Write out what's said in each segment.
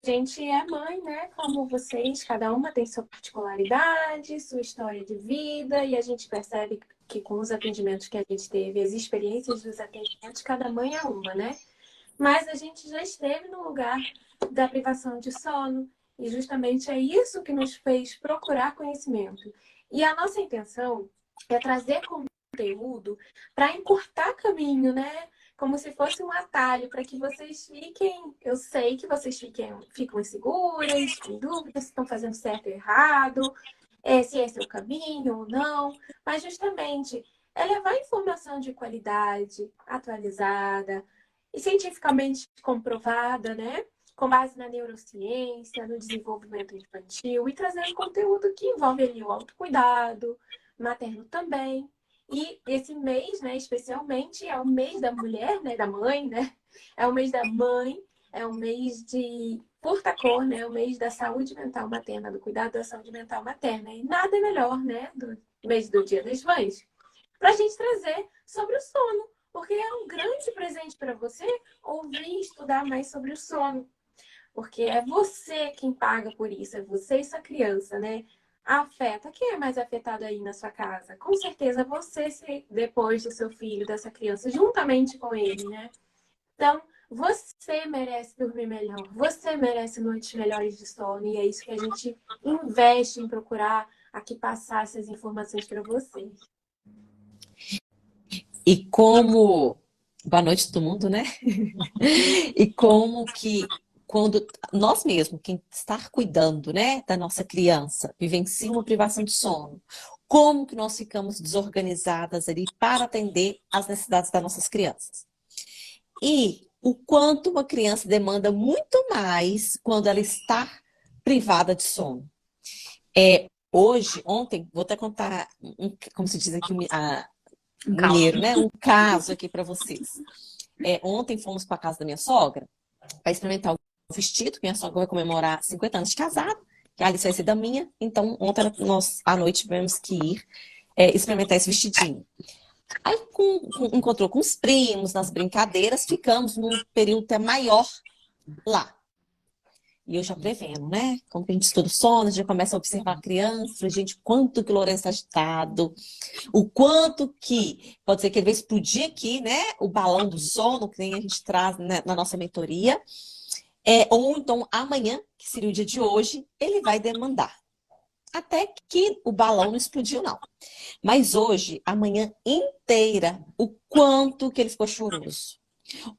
gente é mãe, né? Como vocês, cada uma tem sua particularidade, sua história de vida, e a gente percebe que com os atendimentos que a gente teve, as experiências dos atendimentos, cada mãe é uma, né? Mas a gente já esteve no lugar da privação de sono, e justamente é isso que nos fez procurar conhecimento. E a nossa intenção é trazer conteúdo para encurtar caminho, né? Como se fosse um atalho para que vocês fiquem. Eu sei que vocês ficam inseguras, em dúvida se estão fazendo certo ou errado, se é seu caminho ou não, mas justamente é levar informação de qualidade, atualizada e cientificamente comprovada, né? Com base na neurociência, no desenvolvimento infantil e trazendo conteúdo que envolve ali o autocuidado, materno também. E esse mês, né, especialmente, é o mês da mulher, né, da mãe, né? É o mês da mãe, é o mês de curta cor, né? É o mês da saúde mental materna, do cuidado da saúde mental materna. E nada melhor, né, do mês do Dia das Mães, para a gente trazer sobre o sono, porque é um grande presente para você ouvir e estudar mais sobre o sono, porque é você quem paga por isso, é você e sua criança, né? Afeta. Quem é mais afetado aí na sua casa? Com certeza você, depois do seu filho, dessa criança, juntamente com ele, né? Então, você merece dormir melhor, você merece noites melhores de sono, e é isso que a gente investe em procurar aqui passar essas informações para vocês. E como. Boa noite, todo mundo, né? E como que quando nós mesmos, quem está cuidando, né, da nossa criança, vivencia uma privação de sono, como que nós ficamos desorganizadas ali para atender às necessidades das nossas crianças. E o quanto uma criança demanda muito mais quando ela está privada de sono. Hoje, ontem, vou até contar, como se diz aqui, mineiro, né? Um caso aqui para vocês. Ontem fomos para a casa da minha sogra para experimentar o vestido. Minha sogra vai comemorar 50 anos de casado, que a Alice vai ser da minha. Então, ontem nós, à noite, tivemos que ir experimentar esse vestidinho. Aí encontrou com os primos, nas brincadeiras, ficamos num período até maior lá. E eu já prevendo, né? Como que a gente estuda o sono, a gente já começa a observar a criança, falei, gente, quanto que o Lourenço está agitado, o quanto que pode ser que ele vai explodir aqui, né? O balão do sono, que nem a gente traz, né, na nossa mentoria. Ou então amanhã, que seria o dia de hoje, ele vai demandar. Até que o balão não explodiu, não. Mas hoje, a manhã inteira, o quanto que ele ficou choroso.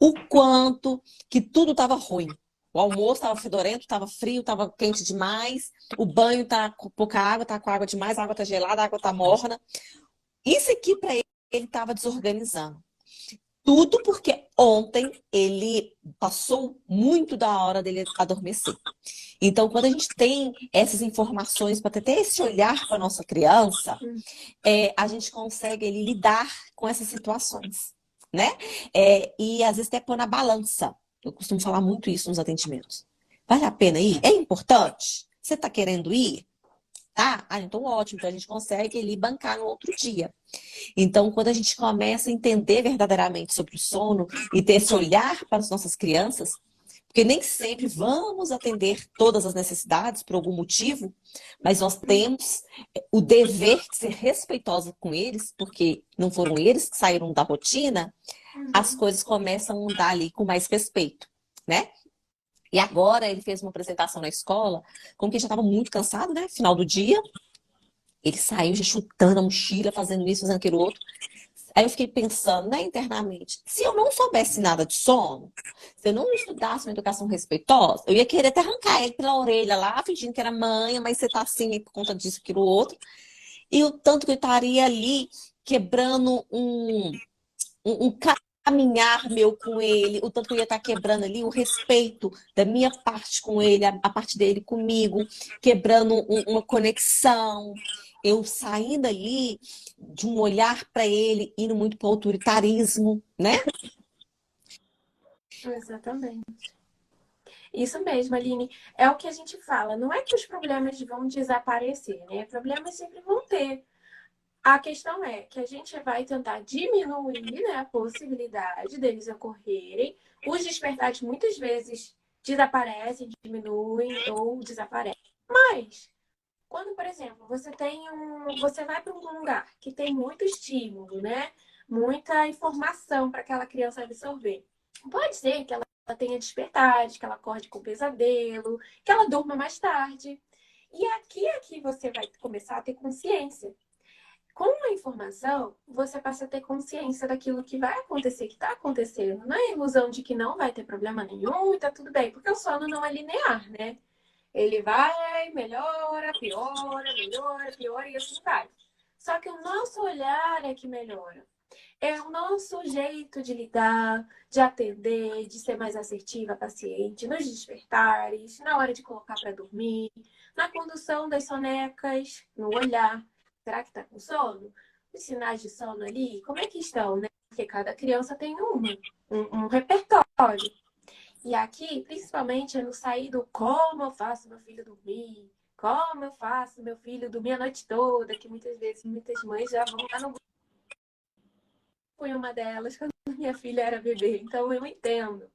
O quanto que tudo estava ruim. O almoço estava fedorento, estava frio, estava quente demais. O banho tá com pouca água, tá com água demais, a água tá gelada, a água tá morna. Isso aqui para ele estava desorganizando. Tudo porque ontem ele passou muito da hora dele adormecer. Então, quando a gente tem essas informações para ter esse olhar para a nossa criança, a gente consegue lidar com essas situações, né? E às vezes até pôr na balança. Eu costumo falar muito isso nos atendimentos. Vale a pena ir? É importante? Você está querendo ir? Tá? Então ótimo, então a gente consegue bancar no outro dia. Então, quando a gente começa a entender verdadeiramente sobre o sono e ter esse olhar para as nossas crianças, porque nem sempre vamos atender todas as necessidades por algum motivo, mas nós temos o dever de ser respeitosa com eles, porque não foram eles que saíram da rotina, as coisas começam a andar ali com mais respeito, né? E agora ele fez uma apresentação na escola, como que já estava muito cansado, né? Final do dia, ele saiu já chutando a mochila, fazendo isso, fazendo aquilo outro. Aí eu fiquei pensando, né, internamente, se eu não soubesse nada de sono, se eu não estudasse uma educação respeitosa, eu ia querer até arrancar ele pela orelha lá, fingindo que era mãe, mas você tá assim por conta disso, aquilo outro. E o tanto que eu estaria ali quebrando um caminhar meu com ele, o tanto que eu ia estar quebrando ali o respeito da minha parte com ele, a parte dele comigo, quebrando uma conexão. Eu saindo ali de um olhar para ele, indo muito para o autoritarismo, né? Exatamente. Isso mesmo, Aline. É o que a gente fala. Não é que os problemas vão desaparecer, né? Problemas sempre vão ter. A questão é que a gente vai tentar diminuir, né, a possibilidade deles ocorrerem. Os despertares muitas vezes desaparecem, diminuem ou desaparecem. Mas, quando, por exemplo, você vai para um lugar que tem muito estímulo, né? Muita informação para aquela criança absorver. Pode ser que ela tenha despertares, que ela acorde com pesadelo, que ela durma mais tarde. E aqui é que você vai começar a ter consciência. Com a informação, você passa a ter consciência daquilo que vai acontecer, que está acontecendo. Não é a ilusão de que não vai ter problema nenhum e tá tudo bem, porque o sono não é linear, né? Ele vai, melhora, piora, melhora, piora e assim vai. Só que o nosso olhar é que melhora. É o nosso jeito de lidar, de atender, de ser mais assertiva, paciente, nos despertares, na hora de colocar para dormir, na condução das sonecas, no olhar. Será que está com sono? Os sinais de sono ali, como é que estão, né? Porque cada criança tem um repertório. E aqui, principalmente, é no sair do como eu faço meu filho dormir, como eu faço meu filho dormir a noite toda, que muitas vezes muitas mães já vão lá no fui uma delas quando minha filha era bebê, então eu entendo.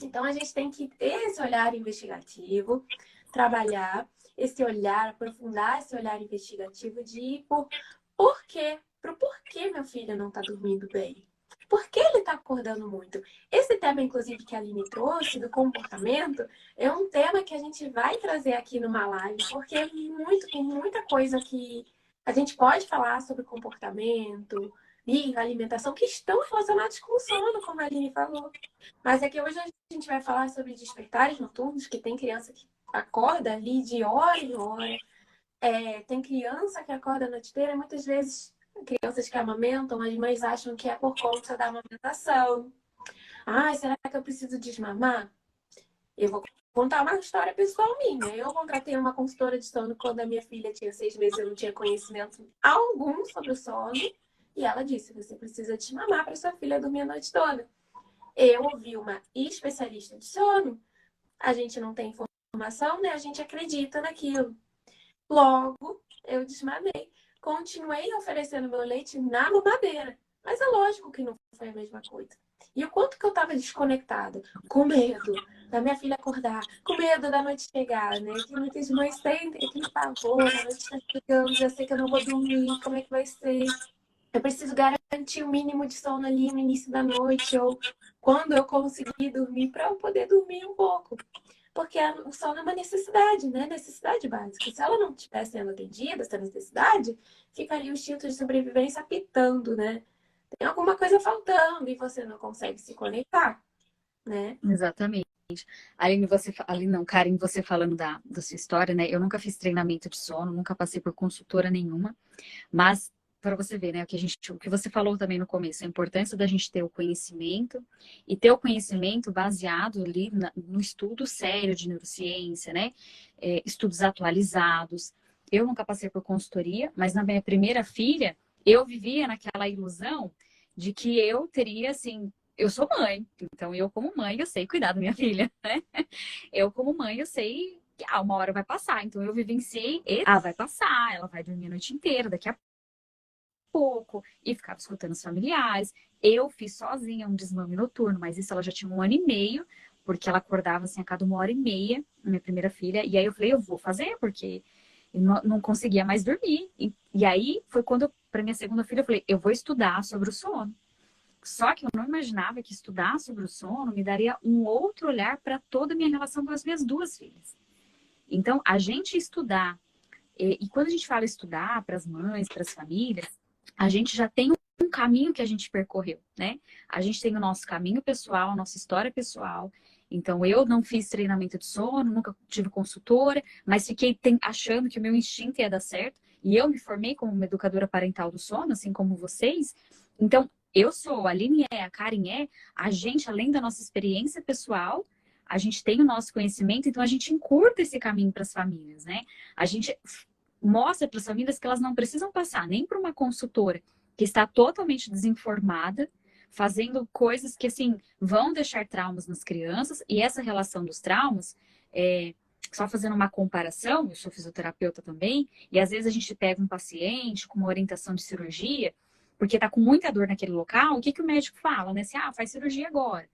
Então a gente tem que ter esse olhar investigativo, trabalhar esse olhar, aprofundar esse olhar investigativo de ir por quê? Pro porquê meu filho não está dormindo bem. Por que ele está acordando muito? Esse tema, inclusive, que a Aline trouxe, do comportamento, é um tema que a gente vai trazer aqui numa live, porque tem muita coisa que a gente pode falar sobre comportamento e alimentação que estão relacionados com o sono, como a Aline falou. Mas é que hoje a gente vai falar sobre despertares noturnos, que tem criança que acorda ali de hora em hora. Tem criança que acorda a noite inteira, muitas vezes crianças que amamentam, as mães acham que é por conta da amamentação. Ah, será que eu preciso desmamar? Eu vou contar uma história pessoal minha. Eu contratei uma consultora de sono quando a minha filha tinha 6 meses, eu não tinha conhecimento algum sobre o sono. E ela disse, você precisa desmamar para sua filha dormir a noite toda. Eu ouvi uma especialista de sono, a gente não tem informação, né? A gente acredita naquilo. Logo, eu desmamei. Continuei oferecendo meu leite na mamadeira. Mas é lógico que não foi a mesma coisa. E o quanto que eu estava desconectada, com medo da minha filha acordar, com medo da noite chegar, né? Que muitas mães têm aquele pavor, a noite está chegando, já sei que eu não vou dormir, como é que vai ser? Eu preciso garantir o mínimo de sono ali no início da noite ou quando eu conseguir dormir para eu poder dormir um pouco. Porque o sono é uma necessidade, né? Necessidade básica. Se ela não estiver sendo atendida, essa necessidade, fica ali o instinto de sobrevivência apitando, né? Tem alguma coisa faltando e você não consegue se conectar, né? Exatamente. Aline, não, Karen, você falando da sua história, né? Eu nunca fiz treinamento de sono, nunca passei por consultora nenhuma, mas para você ver, né, o que você falou também no começo, a importância da gente ter o conhecimento e ter o conhecimento baseado ali no estudo sério de neurociência, né? Estudos atualizados. Eu nunca passei por consultoria, mas na minha primeira filha, eu vivia naquela ilusão de que eu teria, assim, eu sou mãe, então eu como mãe, eu sei cuidar da minha filha, né? Eu como mãe, eu sei que uma hora vai passar, então eu vivenciei, vai passar, ela vai dormir a noite inteira, daqui a pouco, e ficava escutando os familiares. Eu fiz sozinha um desmame noturno, mas isso ela já tinha 1 ano e meio, porque ela acordava assim a cada 1 hora e meia, minha primeira filha, e aí eu falei, eu vou fazer, porque eu não conseguia mais dormir. E aí foi quando, para minha segunda filha, eu falei, eu vou estudar sobre o sono. Só que eu não imaginava que estudar sobre o sono me daria um outro olhar para toda a minha relação com as minhas duas filhas. Então, a gente estudar, e quando a gente fala estudar para as mães, para as famílias, a gente já tem um caminho que a gente percorreu, né? A gente tem o nosso caminho pessoal, a nossa história pessoal. Então, eu não fiz treinamento de sono, nunca tive consultora, mas fiquei achando que o meu instinto ia dar certo. E eu me formei como uma educadora parental do sono, assim como vocês. Então, eu sou, a Aline a Karen a gente, além da nossa experiência pessoal, a gente tem o nosso conhecimento, então a gente encurta esse caminho para as famílias, né? A gente mostra para as famílias que elas não precisam passar nem por uma consultora que está totalmente desinformada, fazendo coisas que, assim, vão deixar traumas nas crianças, e essa relação dos traumas, só fazendo uma comparação, eu sou fisioterapeuta também, e às vezes a gente pega um paciente com uma orientação de cirurgia, porque está com muita dor naquele local, o que o médico fala, né? Assim, faz cirurgia agora.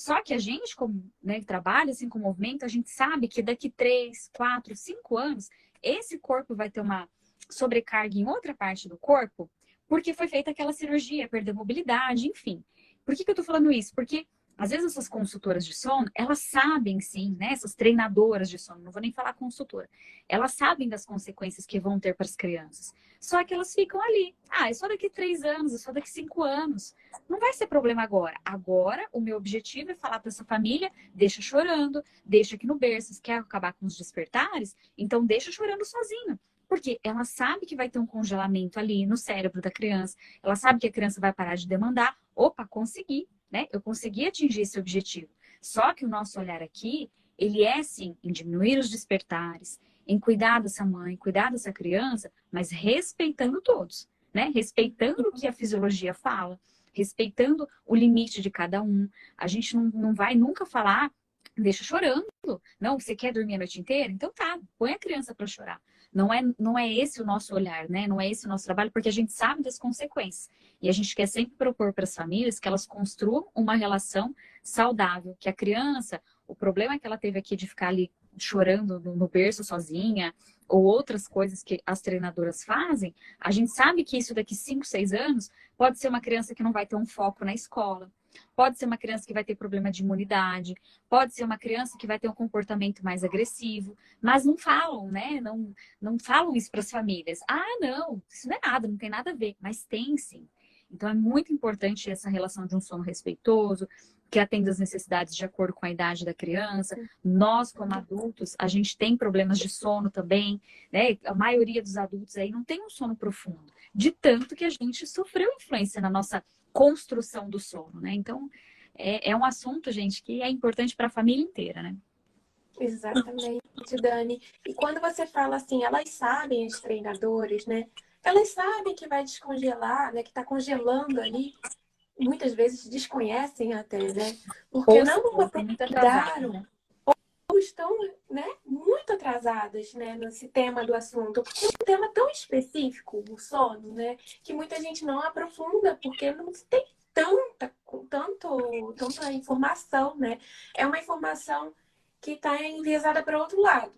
Só que a gente, como, né, que trabalha assim com o movimento, a gente sabe que daqui 3, 4, 5 anos, esse corpo vai ter uma sobrecarga em outra parte do corpo, porque foi feita aquela cirurgia, perdeu mobilidade, enfim. Por que eu tô falando isso? Porque às vezes essas consultoras de sono, elas sabem sim, né? Essas treinadoras de sono, não vou nem falar consultora, elas sabem das consequências que vão ter para as crianças. Só que elas ficam ali. Ah, é só daqui 3 anos, é só daqui 5 anos. Não vai ser problema agora. Agora, o meu objetivo é falar para essa família, deixa chorando, deixa aqui no berço, quer acabar com os despertares? Então deixa chorando sozinho. Porque ela sabe que vai ter um congelamento ali no cérebro da criança, ela sabe que a criança vai parar de demandar. Opa, consegui, né? Eu consegui atingir esse objetivo. Só que o nosso olhar aqui, ele é sim em diminuir os despertares, em cuidar dessa mãe, cuidar dessa criança, mas respeitando todos, né? Respeitando o que a fisiologia fala, respeitando o limite de cada um. A gente não vai nunca falar, deixa chorando. Não, você quer dormir a noite inteira? Então tá, põe a criança para chorar. Não é esse o nosso olhar, né? Não é esse o nosso trabalho, porque a gente sabe das consequências. E a gente quer sempre propor para as famílias que elas construam uma relação saudável, que a criança, o problema que ela teve aqui de ficar ali chorando no berço sozinha, ou outras coisas que as treinadoras fazem, a gente sabe que isso daqui 5, 6 anos pode ser uma criança que não vai ter um foco na escola, pode ser uma criança que vai ter problema de imunidade, pode ser uma criança que vai ter um comportamento mais agressivo, mas não falam, né? Não falam isso para as famílias. Ah, não, isso não é nada, não tem nada a ver, mas tem sim. Então é muito importante essa relação de um sono respeitoso, que atenda às necessidades de acordo com a idade da criança. Nós, como adultos, a gente tem problemas de sono também, né? A maioria dos adultos aí não tem um sono profundo, de tanto que a gente sofreu influência na nossa construção do sono, né? Então, é um assunto, gente, que é importante para a família inteira, né? Exatamente, Dani. E quando você fala assim, elas sabem, as treinadoras, né? Elas sabem que vai descongelar, né? Que está congelando ali. Muitas vezes desconhecem até, né? Porque Ou não seja, tem muito atrasado, aprofundaram né? ou estão, né, muito atrasadas, né, nesse tema do assunto. Porque é um tema tão específico, o sono, né? Que muita gente não aprofunda, porque não tem tanta informação, né? É uma informação que está enviesada para outro lado.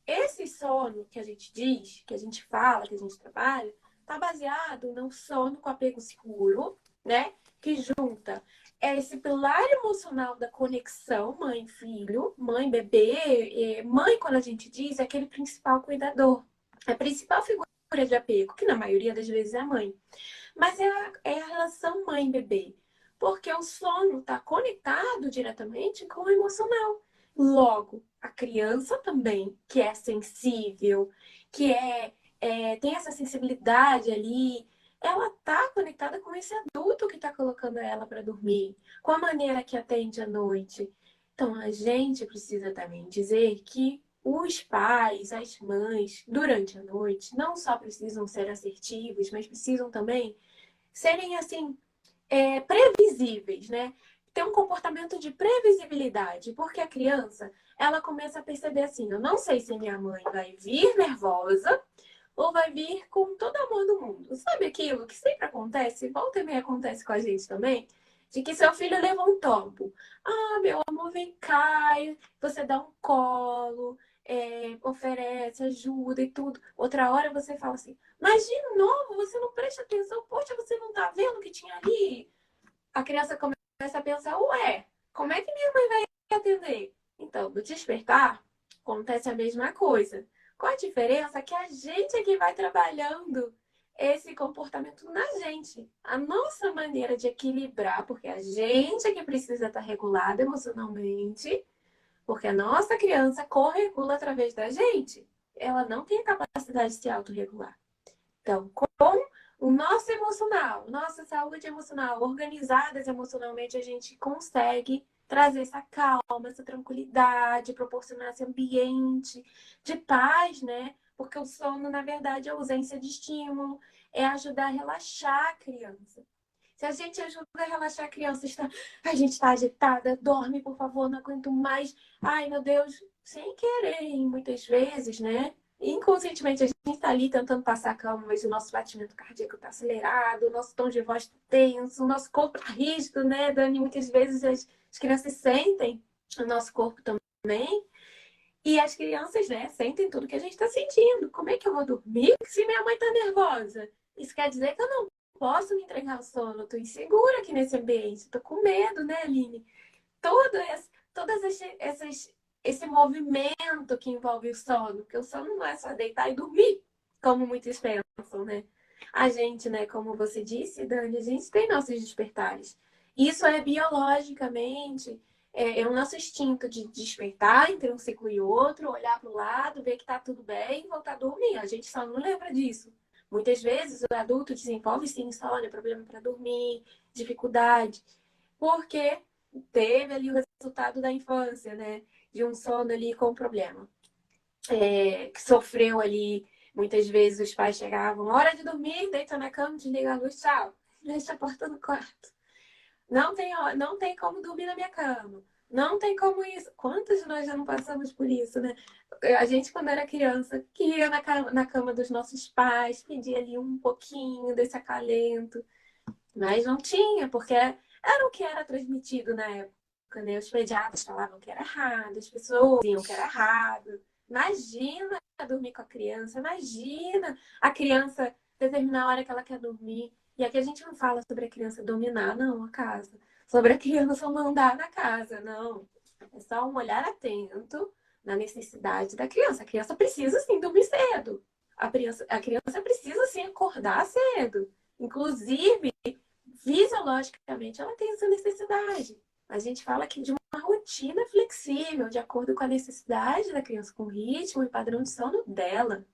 Esse sono que a gente diz, que a gente fala, que a gente trabalha, está baseado no sono com apego seguro, né? Que junta esse pilar emocional da conexão mãe-filho, mãe-bebê. Mãe, quando a gente diz, é aquele principal cuidador, a principal figura de apego, que na maioria das vezes é a mãe. Mas é a relação mãe-bebê, porque o sono está conectado diretamente com o emocional. Logo, a criança também, que é sensível, que tem essa sensibilidade ali, ela está conectada com esse adulto que está colocando ela para dormir, com a maneira que atende à noite. Então, a gente precisa também dizer que os pais, as mães, durante a noite, não só precisam ser assertivos, mas precisam também serem assim previsíveis, né? Ter um comportamento de previsibilidade, porque a criança ela começa a perceber assim, eu não sei se minha mãe vai vir nervosa ou vai vir com todo amor do mundo. Sabe aquilo que sempre acontece, volta e meia acontece com a gente também, de que seu filho leva um tombo. Ah, meu amor, vem cá, e você dá um colo, oferece ajuda e tudo. Outra hora você fala assim, mas de novo, você não presta atenção, poxa, você não tá vendo o que tinha ali? A criança começa a pensar, ué, como é que minha mãe vai atender? Então, no despertar, acontece a mesma coisa. Qual a diferença? Que a gente é que vai trabalhando esse comportamento na gente. A nossa maneira de equilibrar, porque a gente é que precisa estar regulada emocionalmente, porque a nossa criança corregula através da gente. Ela não tem a capacidade de se autorregular. Então, com o nosso emocional, nossa saúde emocional, organizadas emocionalmente, a gente consegue trazer essa calma, essa tranquilidade, proporcionar esse ambiente de paz, né? Porque o sono, na verdade, é ausência de estímulo, é ajudar a relaxar a criança. Se a gente ajuda a relaxar a criança, a gente está agitada, dorme, por favor, não aguento mais. Ai, meu Deus, sem querer, muitas vezes, né? inconscientemente a gente está ali tentando passar calma, mas o nosso batimento cardíaco está acelerado, o nosso tom de voz está tenso, o nosso corpo está rígido, né, Dani? Muitas vezes as crianças sentem o nosso corpo também. E as crianças, né, sentem tudo que a gente está sentindo. Como é que eu vou dormir se minha mãe está nervosa? Isso quer dizer que eu não posso me entregar ao sono. Eu tô insegura aqui nesse ambiente. Tô com medo, né, Aline? Todas esse movimento que envolve o sono, porque o sono não é só deitar e dormir, como muitos pensam, né? A gente, né, como você disse, Dani, a gente tem nossos despertares. Isso é biologicamente, é o nosso instinto de despertar entre um ciclo e outro, olhar para o lado, ver que tá tudo bem e voltar a dormir. A gente só não lembra disso. Muitas vezes o adulto desenvolve sim insônia, problema para dormir, dificuldade, porque teve ali o resultado da infância, né? De um sono ali com problema. Que sofreu ali, muitas vezes os pais chegavam, hora de dormir, deita na cama, desliga a luz, tchau. Deixa a porta no quarto. Não tem como dormir na minha cama. Não tem como isso. Quantos de nós já não passamos por isso, né? A gente, quando era criança, queria na cama dos nossos pais, pedia ali um pouquinho desse acalento. Mas não tinha, porque era o que era transmitido na época, né? Os pediatras falavam que era errado, as pessoas diziam que era errado. Imagina dormir com a criança, imagina a criança determinar a hora que ela quer dormir. E aqui a gente não fala sobre a criança dominar, não, a casa. Sobre a criança mandar na casa, não. É só um olhar atento na necessidade da criança. A criança precisa, sim, dormir cedo. A criança precisa, sim, acordar cedo. Inclusive, fisiologicamente, ela tem essa necessidade. A gente fala aqui de uma rotina flexível, de acordo com a necessidade da criança, com o ritmo e padrão de sono dela.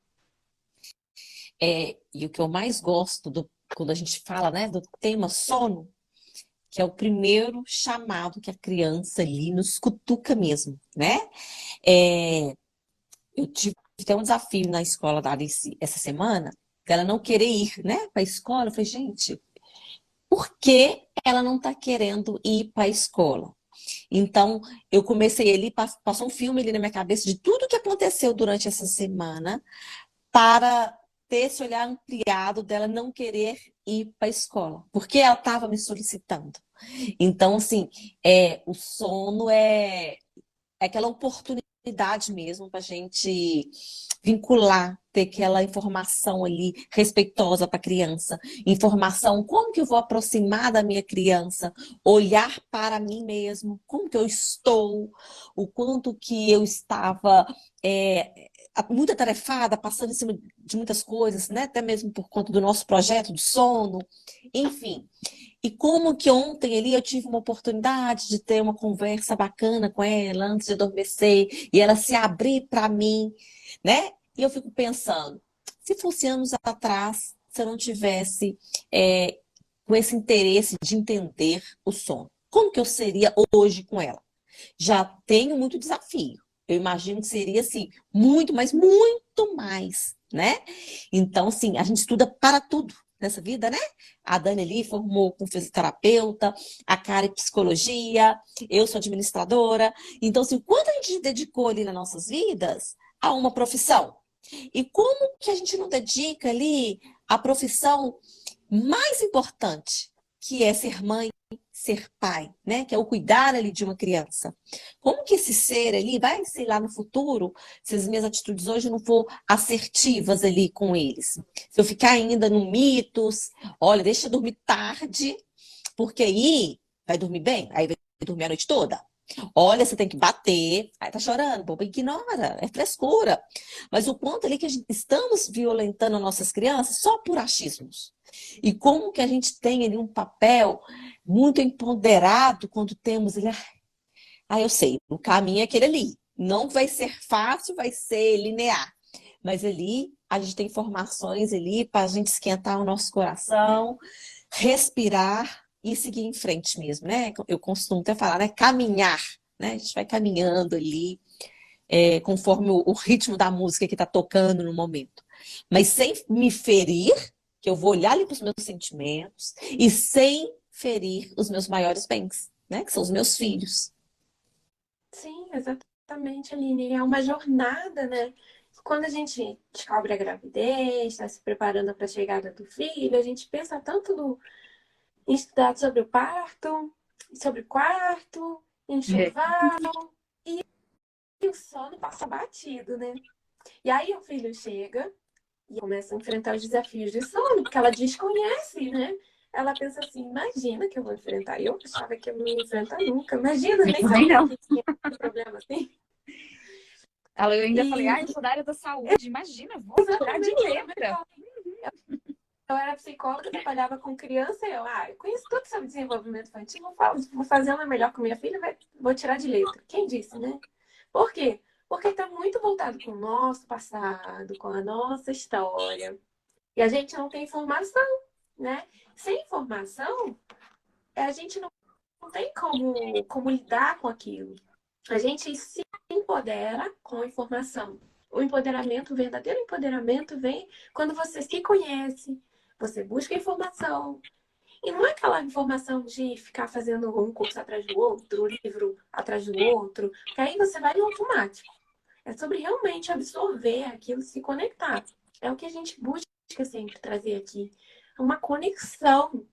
E o que eu mais gosto quando a gente fala, né, do tema sono, que é o primeiro chamado que a criança ali nos cutuca mesmo, né? É, eu tive até um desafio na escola da Alice essa semana, dela não querer ir, né, para a escola. Eu falei, gente, por que ela não está querendo ir para a escola? Então, eu comecei ali, passou um filme ali na minha cabeça de tudo que aconteceu durante essa semana para ter esse olhar ampliado dela não querer ir para a escola, porque ela estava me solicitando. Então, assim, o sono é aquela oportunidade mesmo para a gente vincular, ter aquela informação ali respeitosa para a criança, informação como que eu vou aproximar da minha criança, olhar para mim mesmo, como que eu estou, o quanto que eu estava muito atarefada, passando em cima de muitas coisas, né? Até mesmo por conta do nosso projeto do sono, enfim. E como que ontem ali eu tive uma oportunidade de ter uma conversa bacana com ela antes de adormecer e ela se abrir para mim, né? E eu fico pensando, se fosse anos atrás, se eu não tivesse é, com esse interesse de entender o sono, como que eu seria hoje com ela? Já tenho muito desafio. Eu imagino que seria assim, muito, mas muito mais, né? Então, assim, a gente estuda para tudo nessa vida, né? A Dani ali formou com fisioterapeuta, a Karen psicologia, eu sou administradora. Então, assim, quanto a gente dedicou ali nas nossas vidas a uma profissão? E como que a gente não dedica ali a profissão mais importante, que é ser mãe, ser pai, né? Que é o cuidar ali de uma criança. Como que esse ser ali vai ser lá no futuro, se as minhas atitudes hoje não for assertivas ali com eles? Se eu ficar ainda no mitos, olha, deixa eu dormir tarde, porque aí vai dormir bem, aí vai dormir a noite toda. Olha, você tem que bater. Aí tá chorando, boba, ignora, é frescura. Mas o quanto ali que estamos violentando nossas crianças só por achismos. E como que a gente tem ali um papel muito empoderado quando temos ele. Ah, eu sei, o caminho é aquele ali. Não vai ser fácil, vai ser linear. Mas ali a gente tem informações ali para a gente esquentar o nosso coração, respirar e seguir em frente mesmo, né? Eu costumo até falar, né? Caminhar, né? A gente vai caminhando ali, conforme o ritmo da música que está tocando no momento. Mas sem me ferir, que eu vou olhar ali para os meus sentimentos, e sem ferir os meus maiores bens, né? Que são os meus filhos. Sim, exatamente, Aline. É uma jornada, né? Quando a gente descobre a gravidez, está se preparando para a chegada do filho, a gente pensa tanto em estudar sobre o parto, sobre o quarto, É. enxoval, e o sono passa batido, né? E aí o filho chega e começa a enfrentar os desafios de sono, porque ela desconhece, né? Ela pensa assim, imagina que eu vou enfrentar. Eu achava que eu não ia enfrentar nunca. Imagina, Eu nem também sabia não. que tinha esse problema assim. Eu ainda falei, E eu sou da área da saúde, imagina, vou tirar de exatamente, letra. eu era psicóloga, trabalhava com criança, eu conheço tudo sobre desenvolvimento infantil, vou fazer uma melhor com minha filha, vou tirar de letra. Quem disse, né? Por quê? Porque está muito voltado com o nosso passado, com a nossa história. E a gente não tem informação, né? Sem informação, a gente não tem como lidar com aquilo. A gente se empodera com a informação. O empoderamento, o verdadeiro empoderamento vem quando você se conhece, você busca informação. E não é aquela informação de ficar fazendo um curso atrás do outro, um livro atrás do outro, que aí você vai no automático. É sobre realmente absorver aquilo, se conectar. É o que a gente busca sempre trazer aqui. Uma conexão.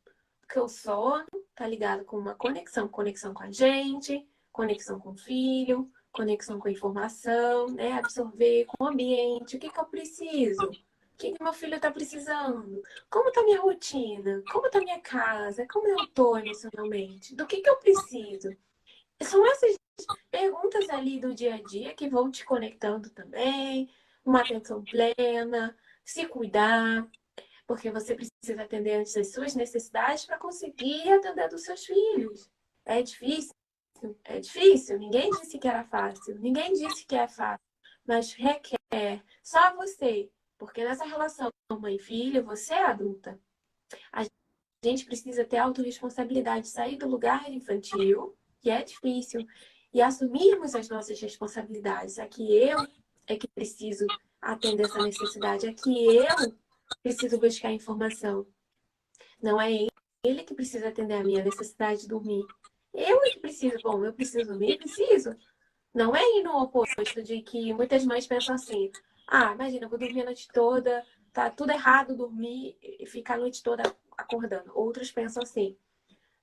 Porque o sono tá ligado com uma conexão. Conexão com a gente, conexão com o filho, conexão com a informação, né? Absorver com o ambiente. O que que eu preciso? O que que meu filho está precisando? Como está minha rotina? Como está minha casa? Como eu estou emocionalmente? Do que eu preciso? São essas perguntas ali do dia a dia que vão te conectando também, uma atenção plena, se cuidar, porque você precisa atender antes das suas necessidades para conseguir atender dos seus filhos. É difícil, é difícil. Ninguém disse que era fácil, ninguém disse que é fácil, mas requer só você, porque nessa relação mãe e filho, você é adulta. A gente precisa ter autorresponsabilidade, sair do lugar infantil, que é difícil, e assumirmos as nossas responsabilidades. Aqui eu é que preciso atender essa necessidade, aqui eu preciso buscar informação. Não é ele que precisa atender a minha necessidade de dormir. Eu é que preciso, bom, eu preciso dormir, preciso. Não é ir no oposto de que muitas mães pensam assim: ah, imagina, eu vou dormir a noite toda, tá tudo errado dormir e ficar a noite toda acordando. Outros pensam assim: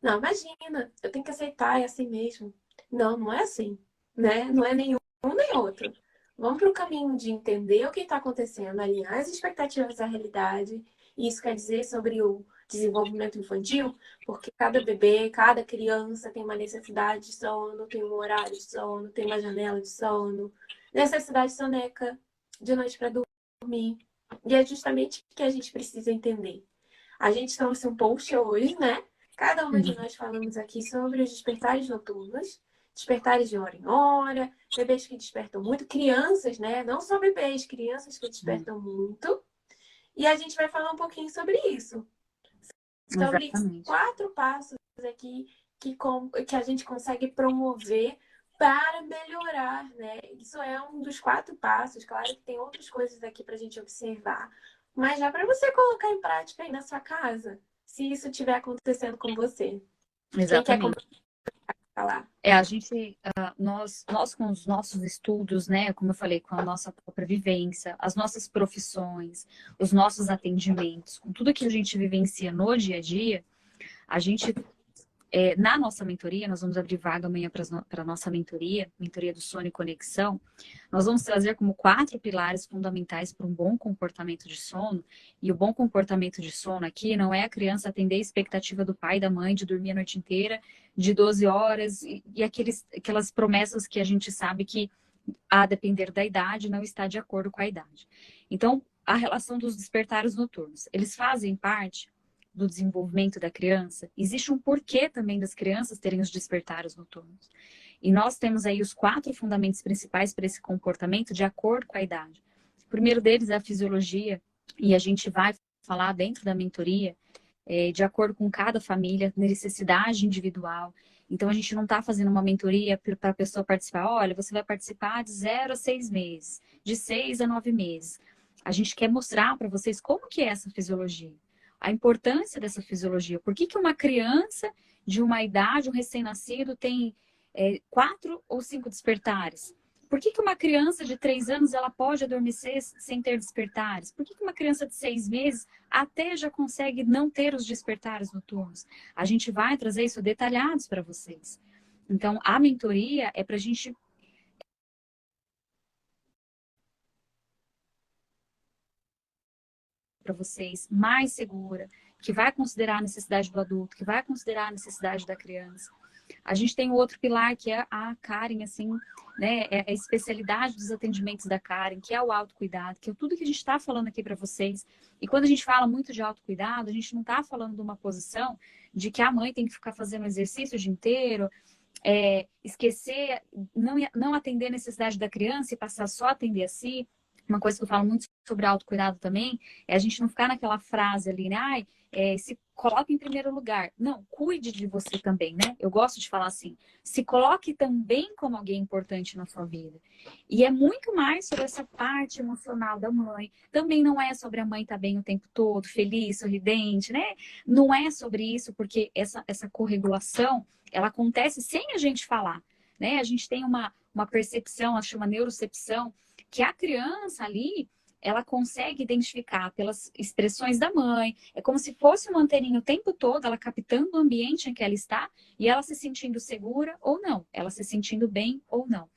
não, imagina, eu tenho que aceitar, é assim mesmo. Não, não é assim, né? Não é nenhum nem outro. Vamos para o caminho de entender o que está acontecendo, alinhar as expectativas à realidade. E isso quer dizer sobre o desenvolvimento infantil, porque cada bebê, cada criança tem uma necessidade de sono, tem um horário de sono, tem uma janela de sono, necessidade soneca de noite para dormir. E é justamente o que a gente precisa entender. A gente trouxe um post hoje, né? Cada uma de nós falamos aqui sobre os despertares noturnos, despertares de hora em hora, bebês que despertam muito, crianças, né? Não só bebês, crianças que despertam muito. E a gente vai falar um pouquinho sobre isso, sobre Exatamente. 4 passos aqui que a gente consegue promover para melhorar, né? Isso é um dos 4 passos. Claro que tem outras coisas aqui para a gente observar, mas já para você colocar em prática aí na sua casa, se isso estiver acontecendo com você. Quem quer Exatamente. falar? A gente, nós com os nossos estudos, né, como eu falei, com a nossa própria vivência, as nossas profissões, os nossos atendimentos, com tudo que a gente vivencia no dia a dia, a gente na nossa mentoria, nós vamos abrir vaga amanhã para a nossa mentoria do sono e conexão. Nós vamos trazer como 4 pilares fundamentais para um bom comportamento de sono. E o bom comportamento de sono aqui não é a criança atender a expectativa do pai e da mãe de dormir a noite inteira, de 12 horas, e aquelas promessas que a gente sabe que, a depender da idade, não está de acordo com a idade. Então, a relação dos despertares noturnos, eles fazem parte do desenvolvimento da criança, existe um porquê também das crianças terem os despertares noturnos. E nós temos aí os 4 fundamentos principais para esse comportamento de acordo com a idade. O primeiro deles é a fisiologia, e a gente vai falar dentro da mentoria, de acordo com cada família, necessidade individual. Então, a gente não está fazendo uma mentoria para a pessoa participar. Olha, você vai participar de 0 a 6 meses, de 6 a 9 meses. A gente quer mostrar para vocês como que é essa fisiologia, a importância dessa fisiologia. Por que uma criança de uma idade, um recém-nascido, tem 4 ou 5 despertares? Por que que uma criança de 3 anos ela pode adormecer sem ter despertares? Por que que uma criança de 6 meses até já consegue não ter os despertares noturnos? A gente vai trazer isso detalhados para vocês. Então, a mentoria é para a gente para vocês mais segura, que vai considerar a necessidade do adulto, que vai considerar a necessidade da criança. A gente tem o outro pilar, que é a Karen, assim, né? É a especialidade dos atendimentos da Karen, que é o autocuidado, que é tudo que a gente está falando aqui para vocês. E quando a gente fala muito de autocuidado, a gente não está falando de uma posição de que a mãe tem que ficar fazendo exercício o dia inteiro, esquecer, não atender a necessidade da criança e passar só a atender a si. Uma coisa que eu falo muito sobre autocuidado também é a gente não ficar naquela frase ali, né? Ai, se coloque em primeiro lugar. Não, cuide de você também, né? Eu gosto de falar assim, se coloque também como alguém importante na sua vida. E é muito mais sobre essa parte emocional da mãe. Também não é sobre a mãe estar bem o tempo todo, feliz, sorridente, né? Não é sobre isso, porque essa corregulação, ela acontece sem a gente falar, né? A gente tem uma percepção, ela chama neurocepção, que a criança ali, ela consegue identificar pelas expressões da mãe. É como se fosse uma anteninha o tempo todo, ela captando o ambiente em que ela está e ela se sentindo segura ou não, ela se sentindo bem ou não.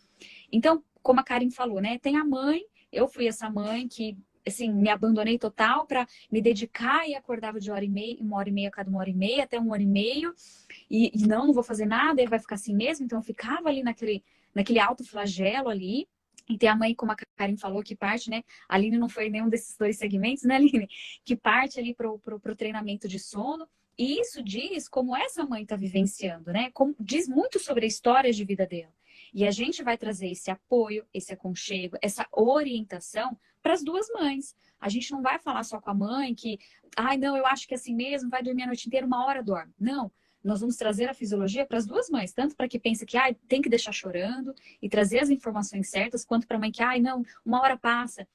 Então, como a Karen falou, né? Tem a mãe, eu fui essa mãe que assim, me abandonei total para me dedicar e acordava de 1h30, 1h30 a cada 1h30, até 1h30, e não vou fazer nada, e vai ficar assim mesmo. Então, eu ficava ali naquele alto flagelo ali. E tem a mãe, como a Karen falou, que parte, né? A Aline não foi nenhum desses dois segmentos, né, Aline? Que parte ali pro treinamento de sono. E isso diz como essa mãe está vivenciando, né? Como, diz muito sobre a história de vida dela. E a gente vai trazer esse apoio, esse aconchego, essa orientação para as duas mães. A gente não vai falar só com a mãe que, ai, não, eu acho que é assim mesmo, vai dormir a noite inteira, 1 hora dorme. Não. Nós vamos trazer a fisiologia para as duas mães, tanto para que pensa que tem que deixar chorando e trazer as informações certas, quanto para a mãe que, não, 1 hora passa.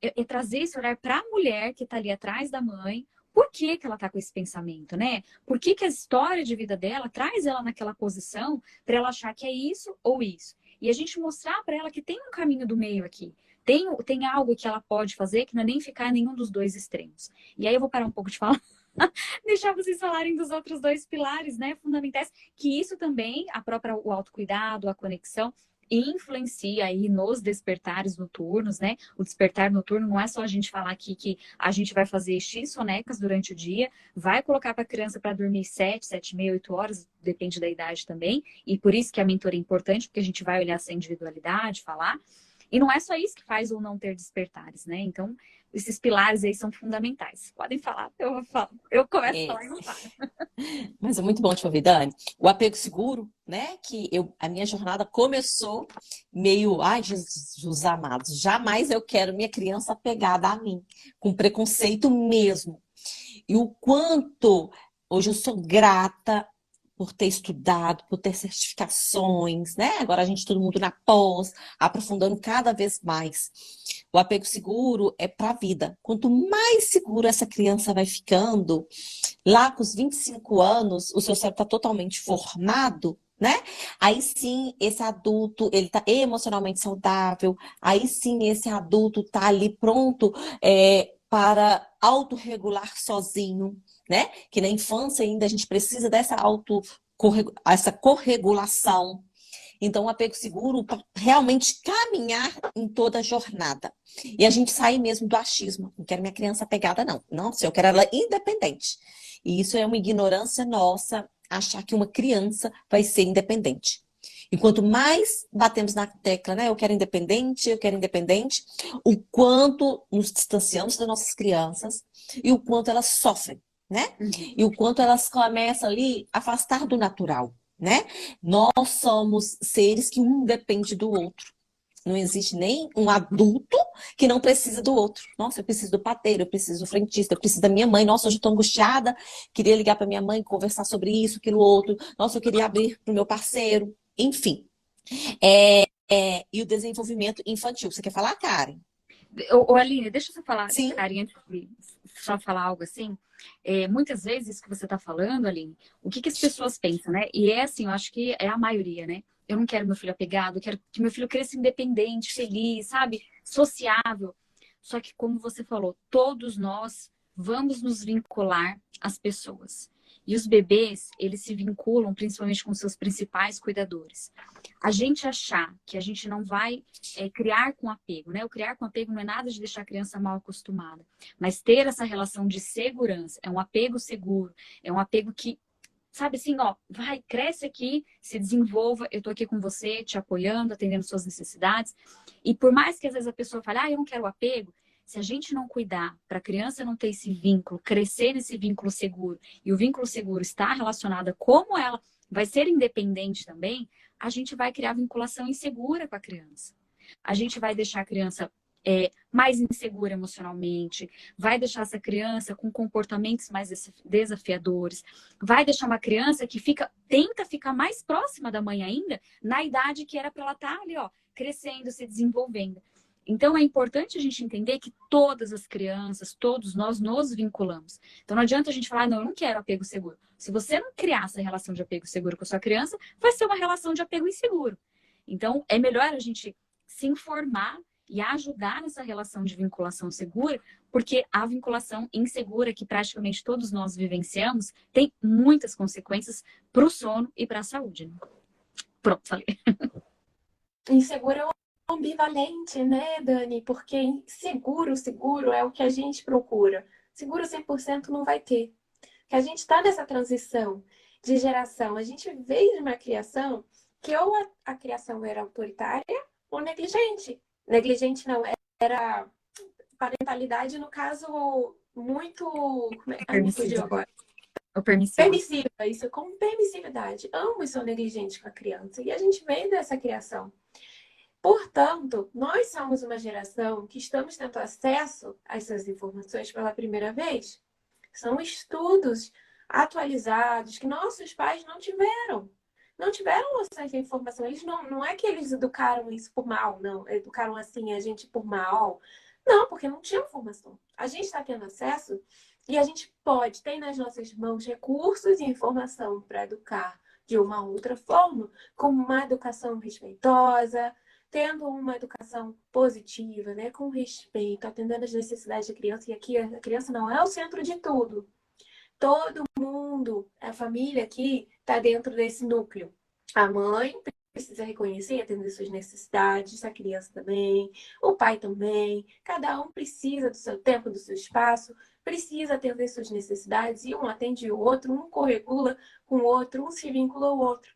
É trazer esse olhar para a mulher que está ali atrás da mãe. Por que que ela está com esse pensamento, né? Por que que a história de vida dela traz ela naquela posição para ela achar que é isso ou isso? E a gente mostrar para ela que tem um caminho do meio aqui. Tem algo que ela pode fazer que não é nem ficar em nenhum dos dois extremos. E aí eu vou parar um pouco de falar. Deixar vocês falarem dos outros dois pilares, né, fundamentais, que isso também, o autocuidado, a conexão, influencia aí nos despertares noturnos, né? O despertar noturno não é só a gente falar aqui que a gente vai fazer X sonecas durante o dia, vai colocar para a criança para dormir 7, 7h30, 8 horas, depende da idade também, e por isso que a mentoria é importante, porque a gente vai olhar essa individualidade, falar. E não é só isso que faz ou não ter despertares, né? Então, esses pilares aí são fundamentais. Podem falar, eu falo. Eu começo a falar e não paro. Mas é muito bom te ouvir, Dani. O apego seguro, né? Que a minha jornada começou meio, ai, Jesus amados, jamais eu quero minha criança apegada a mim, com preconceito mesmo. E o quanto hoje eu sou grata por ter estudado, por ter certificações, né? Agora a gente, todo mundo na pós, aprofundando cada vez mais. O apego seguro é para a vida. Quanto mais seguro essa criança vai ficando, lá com os 25 anos, o seu cérebro está totalmente formado, né? Aí sim, esse adulto, ele tá emocionalmente saudável, aí sim, esse adulto tá ali pronto para autorregular sozinho, né? Que na infância ainda a gente precisa essa corregulação. Então, o apego seguro para realmente caminhar em toda a jornada. E a gente sair mesmo do achismo. Não quero minha criança apegada, não. Não, se eu quero ela independente. E isso é uma ignorância nossa, achar que uma criança vai ser independente. E quanto mais batemos na tecla, né? Eu quero independente, o quanto nos distanciamos das nossas crianças e o quanto elas sofrem, né? E o quanto elas começam ali a afastar do natural, né? Nós somos seres que um depende do outro. Não existe nem um adulto que não precisa do outro. Nossa, eu preciso do padeiro, eu preciso do frentista, eu preciso da minha mãe. Nossa, hoje eu estou angustiada, queria ligar para minha mãe, conversar sobre isso, aquilo, outro. Nossa, eu queria abrir para o meu parceiro. Enfim. E o desenvolvimento infantil. Você quer falar, Karen? Aline, deixa eu só falar, Sim. Karen, antes de só falar algo assim. Muitas vezes, isso que você está falando, Aline, o que as pessoas pensam, né? E é assim, eu acho que é a maioria, né? Eu não quero meu filho apegado, eu quero que meu filho cresça independente, feliz, sabe? Sociável. Só que, como você falou, todos nós vamos nos vincular às pessoas. E os bebês, eles se vinculam principalmente com seus principais cuidadores. A gente achar que a gente não vai criar com apego, né? O criar com apego não é nada de deixar a criança mal acostumada, mas ter essa relação de segurança, é um apego seguro, é um apego que, sabe assim, ó, vai, cresce aqui, se desenvolva, eu tô aqui com você, te apoiando, atendendo suas necessidades. E por mais que às vezes a pessoa fale, eu não quero apego, se a gente não cuidar para a criança não ter esse vínculo, crescer nesse vínculo seguro, e o vínculo seguro está relacionado a como ela vai ser independente também, a gente vai criar vinculação insegura com a criança. A gente vai deixar a criança mais insegura emocionalmente, vai deixar essa criança com comportamentos mais desafiadores, vai deixar uma criança que tenta ficar mais próxima da mãe ainda, na idade que era para ela estar ali, ó, crescendo, se desenvolvendo. Então, é importante a gente entender que todas as crianças, todos nós nos vinculamos. Então, não adianta a gente falar, não, eu não quero apego seguro. Se você não criar essa relação de apego seguro com a sua criança, vai ser uma relação de apego inseguro. Então, é melhor a gente se informar e ajudar nessa relação de vinculação segura, porque a vinculação insegura, que praticamente todos nós vivenciamos, tem muitas consequências para o sono e para a saúde. Né? Pronto, falei. Inseguro é ambivalente, né, Dani? Porque seguro é o que a gente procura. Seguro 100% não vai ter. Que a gente está nessa transição de geração. A gente veio de uma criação que ou a criação era autoritária ou negligente. Negligente não, era parentalidade, no caso, muito. Ai, me fugiu Permissiva. agora. Ou permissiva. Permissiva, isso, com permissividade. Ambos são negligentes com a criança. E a gente veio dessa criação. Portanto, nós somos uma geração que estamos tendo acesso a essas informações pela primeira vez. São estudos atualizados que nossos pais não tiveram. Não tiveram acesso à informação. Eles não é que eles educaram isso por mal, não. Educaram assim a gente por mal. Não, porque não tinha informação. A gente está tendo acesso e a gente pode ter nas nossas mãos recursos e informação para educar de uma outra forma, como uma educação respeitosa, tendo uma educação positiva, né, com respeito, atendendo às necessidades da criança. E aqui a criança não é o centro de tudo. Todo mundo, a família aqui, está dentro desse núcleo. A mãe precisa reconhecer e atender suas necessidades, a criança também, o pai também. Cada um precisa do seu tempo, do seu espaço, precisa atender suas necessidades e um atende o outro, um corregula com o outro, um se vincula ao outro.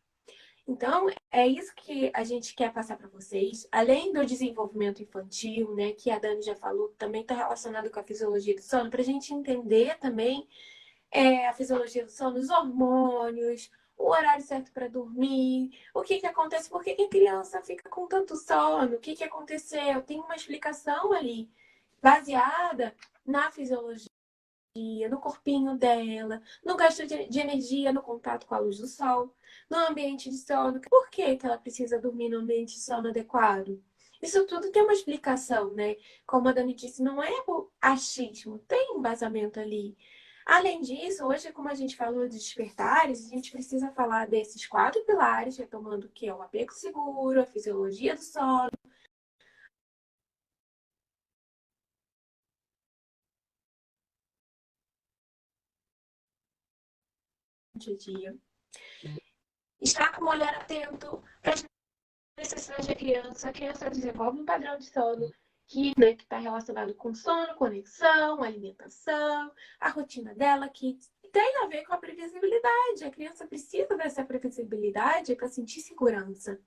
Então, é isso que a gente quer passar para vocês. Além do desenvolvimento infantil, né, que a Dani já falou, que também está relacionado com a fisiologia do sono, para a gente entender também a fisiologia do sono, os hormônios, o horário certo para dormir, o que acontece, por que a criança fica com tanto sono, o que aconteceu. Tem uma explicação ali, baseada na fisiologia, no corpinho dela, no gasto de energia, no contato com a luz do sol, no ambiente de sono. Por que ela precisa dormir no ambiente de sono adequado? Isso tudo tem uma explicação, né? Como a Dani disse, não é achismo, tem embasamento ali. Além disso, hoje, como a gente falou de despertares, a gente precisa falar desses 4 pilares, retomando o que é o apego seguro, a fisiologia do sono, dia a dia. Estar com o olhar atento para as necessidades da criança. A criança desenvolve um padrão de sono que está relacionado com sono, conexão, alimentação, a rotina dela, que tem a ver com a previsibilidade. A criança precisa dessa previsibilidade para sentir segurança.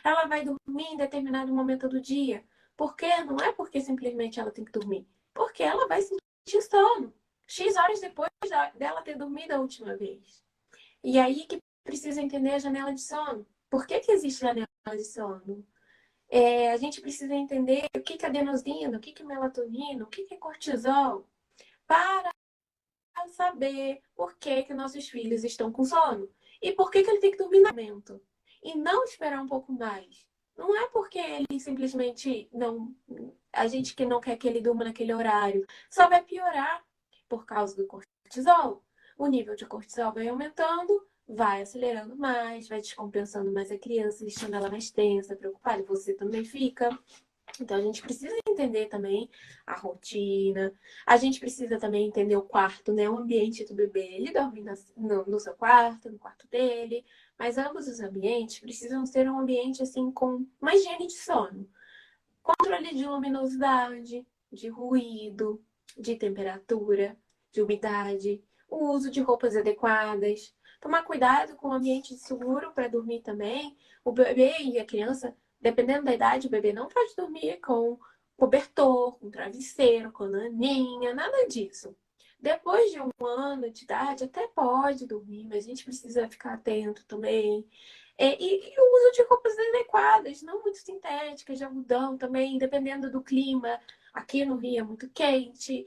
Ela vai dormir em determinado momento do dia. Por quê? Não é porque simplesmente ela tem que dormir. Porque ela vai sentir sono. X horas depois dela ter dormido a última vez. E aí que precisa entender a janela de sono. Por que existe janela de sono? A gente precisa entender o que é adenosina, o que é melatonina, o que é cortisol, para saber por que nossos filhos estão com sono. E por que ele tem que dormir no momento. E não esperar um pouco mais. Não é porque ele simplesmente não. A gente que não quer que ele durma naquele horário. Só vai piorar por causa do cortisol. O nível de cortisol vai aumentando, vai acelerando mais, vai descompensando mais a criança, deixando ela mais tensa, preocupada, e você também fica. Então, a gente precisa entender também a rotina. A gente precisa também entender o quarto, né? O ambiente do bebê. Ele dorme no seu quarto, no quarto dele. Mas ambos os ambientes precisam ser um ambiente, assim, com uma higiene de sono. Controle de luminosidade, de ruído, de temperatura, de umidade. O uso de roupas adequadas. Tomar cuidado com o ambiente seguro para dormir também. O bebê e a criança, dependendo da idade, o bebê não pode dormir com cobertor, com travesseiro, com naninha, nada disso. Depois de 1 ano de idade, até pode dormir, mas a gente precisa ficar atento também. E o uso de roupas adequadas, não muito sintéticas, de algodão também, dependendo do clima. Aqui no Rio é muito quente.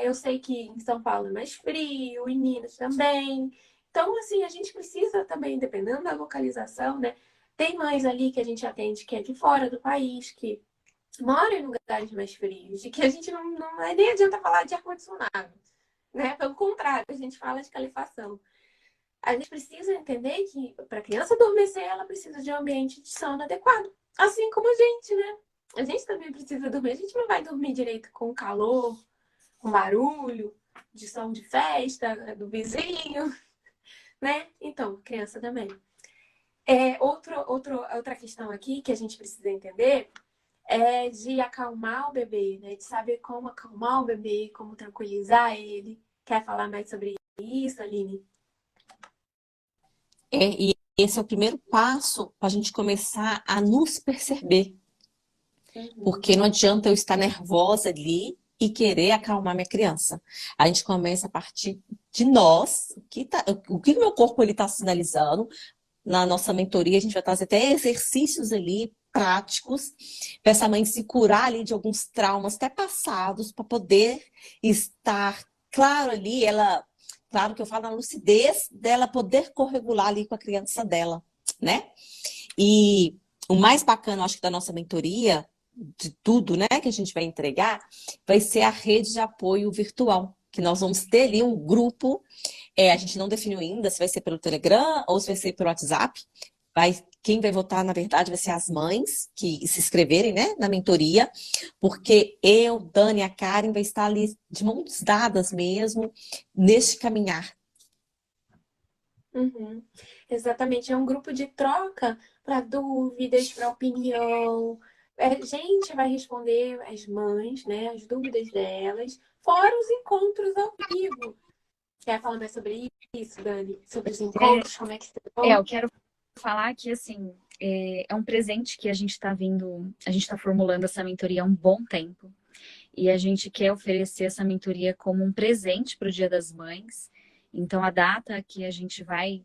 Eu sei que em São Paulo é mais frio, em Minas também. Então, assim, a gente precisa também, dependendo da localização, né? Tem mães ali que a gente atende que é de fora do país, que moram em lugares mais frios, e que a gente não nem adianta falar de ar-condicionado, né? Pelo contrário, a gente fala de calefação. A gente precisa entender que para a criança adormecer, ela precisa de um ambiente de sono adequado. Assim como a gente, né? A gente também precisa dormir. A gente não vai dormir direito com calor, com barulho, de som de festa, do vizinho, né? Então, criança também. Outra questão aqui que a gente precisa entender é de acalmar o bebê, né? De saber como acalmar o bebê, como tranquilizar ele. Quer falar mais sobre isso, Aline? E esse é o primeiro passo para a gente começar a nos perceber. Uhum. Porque não adianta eu estar nervosa ali e querer acalmar minha criança. A gente começa a partir de nós, o que o meu corpo está sinalizando. Na nossa mentoria, a gente vai trazer até exercícios ali práticos para essa mãe se curar ali de alguns traumas até passados, para poder estar claro ali, claro que eu falo na lucidez dela poder corregular ali com a criança dela, né? E o mais bacana, eu acho que da nossa mentoria, de tudo, né, que a gente vai entregar, vai ser a rede de apoio virtual, que nós vamos ter ali um grupo, a gente não definiu ainda se vai ser pelo Telegram ou se vai ser pelo WhatsApp. Quem vai votar, na verdade, vai ser as mães que se inscreverem, né, na mentoria, porque eu, Dani e a Karen vai estar ali de mãos dadas mesmo, neste caminhar. Uhum. Exatamente, é um grupo de troca para dúvidas, para opinião. A gente vai responder as mães, né, as dúvidas delas, fora os encontros ao vivo. Quer falar mais sobre isso, Dani? Sobre os encontros, como é que Eu serão? quero falar que, assim, é um presente que a gente está vindo, a gente está formulando essa mentoria há um bom tempo. E a gente quer oferecer essa mentoria como um presente para o Dia das Mães. Então, a data que a gente vai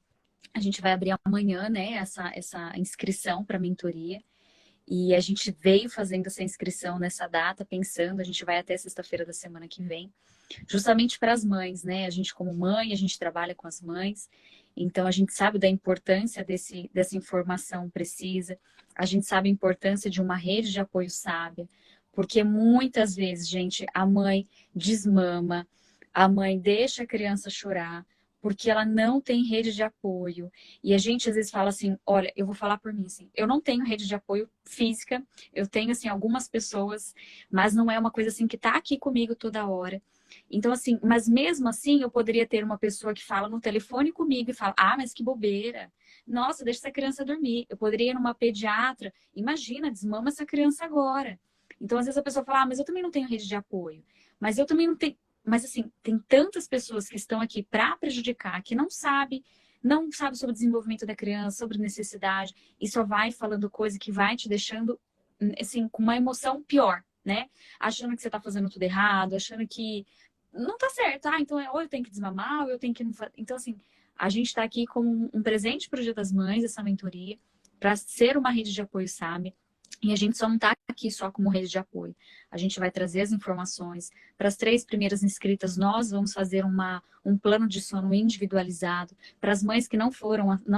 abrir amanhã, né, essa inscrição para a mentoria. E a gente veio fazendo essa inscrição nessa data, pensando, a gente vai até sexta-feira da semana que vem, justamente para as mães, né? A gente, como mãe, a gente trabalha com as mães, então a gente sabe da importância dessa informação precisa, a gente sabe a importância de uma rede de apoio sábia, porque muitas vezes, gente, a mãe desmama, a mãe deixa a criança chorar, porque ela não tem rede de apoio. E a gente às vezes fala assim, olha, eu vou falar por mim, assim, eu não tenho rede de apoio física, eu tenho, assim, algumas pessoas, mas não é uma coisa, assim, que tá aqui comigo toda hora. Então, assim, mas mesmo assim, eu poderia ter uma pessoa que fala no telefone comigo e fala, ah, mas que bobeira. Nossa, deixa essa criança dormir. Eu poderia ir numa pediatra, imagina, desmama essa criança agora. Então, às vezes a pessoa fala, ah, mas eu também não tenho rede de apoio. Mas eu também não tenho. Mas, assim, tem tantas pessoas que estão aqui para prejudicar, que não sabe sobre o desenvolvimento da criança, sobre necessidade, e só vai falando coisa que vai te deixando, assim, com uma emoção pior, né? Achando que você está fazendo tudo errado, achando que não tá certo. Ah, então ou eu tenho que desmamar, ou eu tenho que não fazer. Então, assim, a gente está aqui como um presente para o Dia das Mães, essa mentoria, para ser uma rede de apoio, sabe? E a gente só não está aqui só como rede de apoio. a gente vai trazer as informações. Para as 3 primeiras inscritas, nós vamos fazer um plano de sono individualizado. Para as mães que não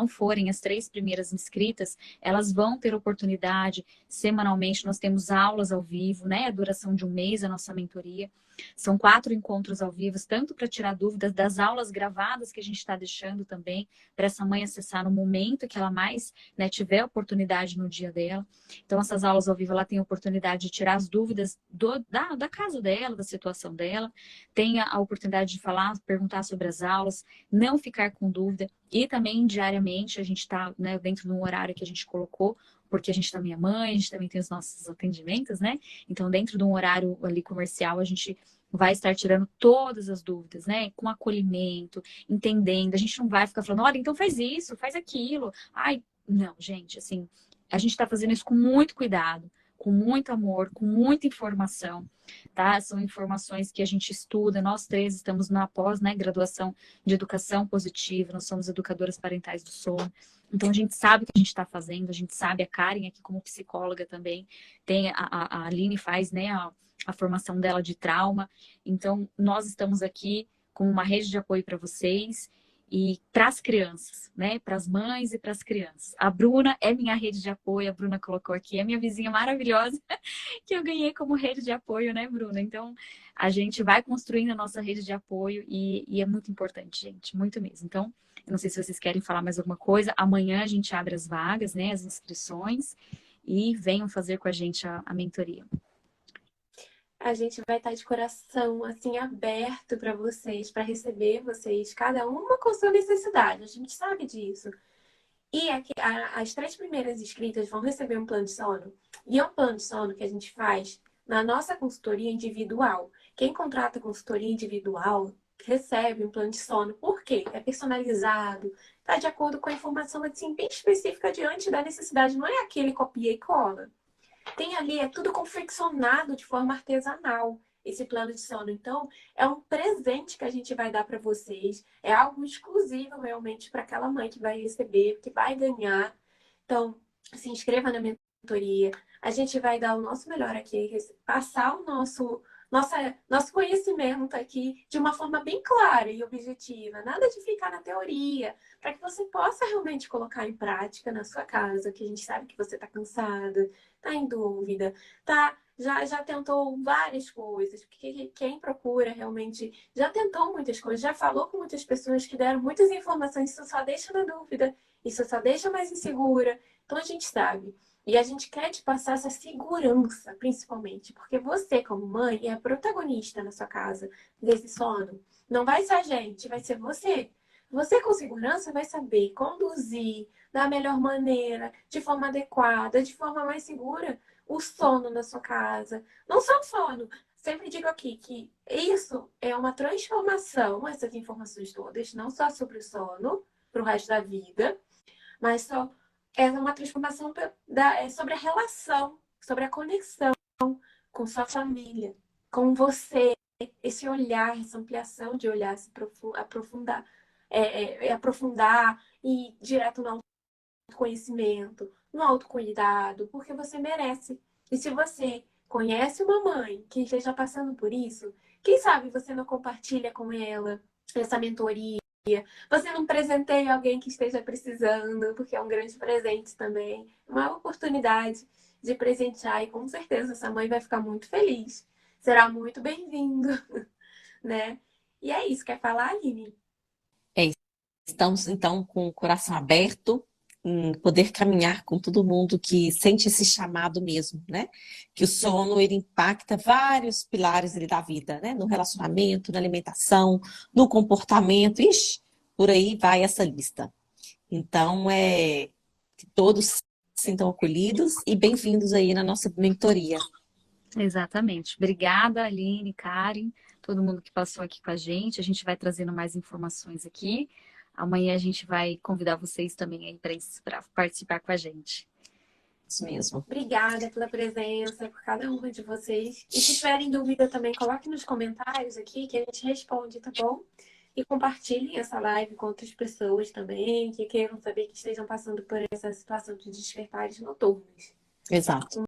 forem as 3 primeiras inscritas, elas vão ter oportunidade, semanalmente, nós temos aulas ao vivo, né? A duração de um mês, a nossa mentoria. São 4 encontros ao vivo, tanto para tirar dúvidas das aulas gravadas que a gente está deixando também, para essa mãe acessar no momento que ela mais, né, tiver oportunidade no dia dela. Então, essas aulas ao vivo, ela tem a oportunidade de tirar as dúvidas da casa dela, da situação dela, tem a oportunidade de falar, perguntar sobre as aulas, não ficar com dúvida. E também, diariamente, a gente está, né, dentro de um horário que a gente colocou, porque a gente também é mãe, a gente também tem os nossos atendimentos, né? Então, dentro de um horário ali comercial, a gente vai estar tirando todas as dúvidas, né? Com acolhimento, entendendo. A gente não vai ficar falando, olha, então faz isso, faz aquilo. Ai, não, gente, assim, a gente está fazendo isso com muito cuidado, com muito amor, com muita informação, tá? São informações que a gente estuda, nós 3 estamos na pós, né, graduação de educação positiva, nós somos educadoras parentais do sono. Então, a gente sabe o que a gente está fazendo, a gente sabe, a Karen aqui como psicóloga também, tem a Aline faz, né, a formação dela de trauma. Então, nós estamos aqui com uma rede de apoio para vocês e para as crianças, né, para as mães e para as crianças. A Bruna é minha rede de apoio, a Bruna colocou aqui, é minha vizinha maravilhosa, que eu ganhei como rede de apoio, né, Bruna? Então, a gente vai construindo a nossa rede de apoio e é muito importante, gente, muito mesmo. Então, eu não sei se vocês querem falar mais alguma coisa. Amanhã a gente abre as vagas, né, as inscrições, e venham fazer com a gente a mentoria. A gente vai estar de coração assim aberto para vocês, para receber vocês, cada uma com sua necessidade. A gente sabe disso. E aqui, as 3 primeiras inscritas vão receber um plano de sono. E é um plano de sono que a gente faz na nossa consultoria individual. Quem contrata consultoria individual recebe um plano de sono. Por quê? É personalizado, está de acordo com a informação assim, bem específica diante da necessidade. Não é aquele copia e cola. Tem ali, é tudo confeccionado de forma artesanal, esse plano de sono. Então, é um presente que a gente vai dar para vocês. É algo exclusivo realmente para aquela mãe que vai receber, que vai ganhar. Então, se inscreva na mentoria. A gente vai dar o nosso melhor aqui, passar o nosso conhecimento aqui de uma forma bem clara e objetiva. Nada de ficar na teoria, para que você possa realmente colocar em prática na sua casa, que a gente sabe que você está cansada, tá em dúvida, tá? Já tentou várias coisas, porque quem procura realmente já tentou muitas coisas, já falou com muitas pessoas que deram muitas informações, isso só deixa na dúvida, isso só deixa mais insegura. Então a gente sabe. E a gente quer te passar essa segurança, principalmente, porque você, como mãe, é a protagonista na sua casa desse sono. Não vai ser a gente, vai ser você. Você, com segurança, vai saber conduzir da melhor maneira, de forma adequada, de forma mais segura, o sono na sua casa. Não só o sono. Sempre digo aqui que isso é uma transformação, essas informações todas, não só sobre o sono para o resto da vida, mas só é uma transformação sobre a relação, sobre a conexão com sua família, com você, esse olhar, essa ampliação de olhar, se aprofundar, aprofundar e ir direto no autoconhecimento, no autocuidado, porque você merece. E se você conhece uma mãe que esteja passando por isso, quem sabe você não compartilha com ela essa mentoria, você não presenteia alguém que esteja precisando, porque é um grande presente também, uma oportunidade de presentear e com certeza essa mãe vai ficar muito feliz. Será muito bem-vindo, né? E é isso, quer falar, Aline? É isso. Estamos, então, com o coração aberto em poder caminhar com todo mundo que sente esse chamado mesmo, né? Que o sono, ele impacta vários pilares ali da vida, né? No relacionamento, na alimentação, no comportamento, ixi, por aí vai essa lista. Então, que todos se sintam acolhidos e bem-vindos aí na nossa mentoria. Exatamente. Obrigada, Aline, Karen, todo mundo que passou aqui com a gente. A gente vai trazendo mais informações aqui. Amanhã a gente vai convidar vocês também aí para participar com a gente. Isso mesmo. Obrigada pela presença, por cada uma de vocês. E se tiverem dúvida também, coloque nos comentários aqui que a gente responde, tá bom? E compartilhem essa live com outras pessoas também que queiram saber que estejam passando por essa situação de despertares noturnos. Exato.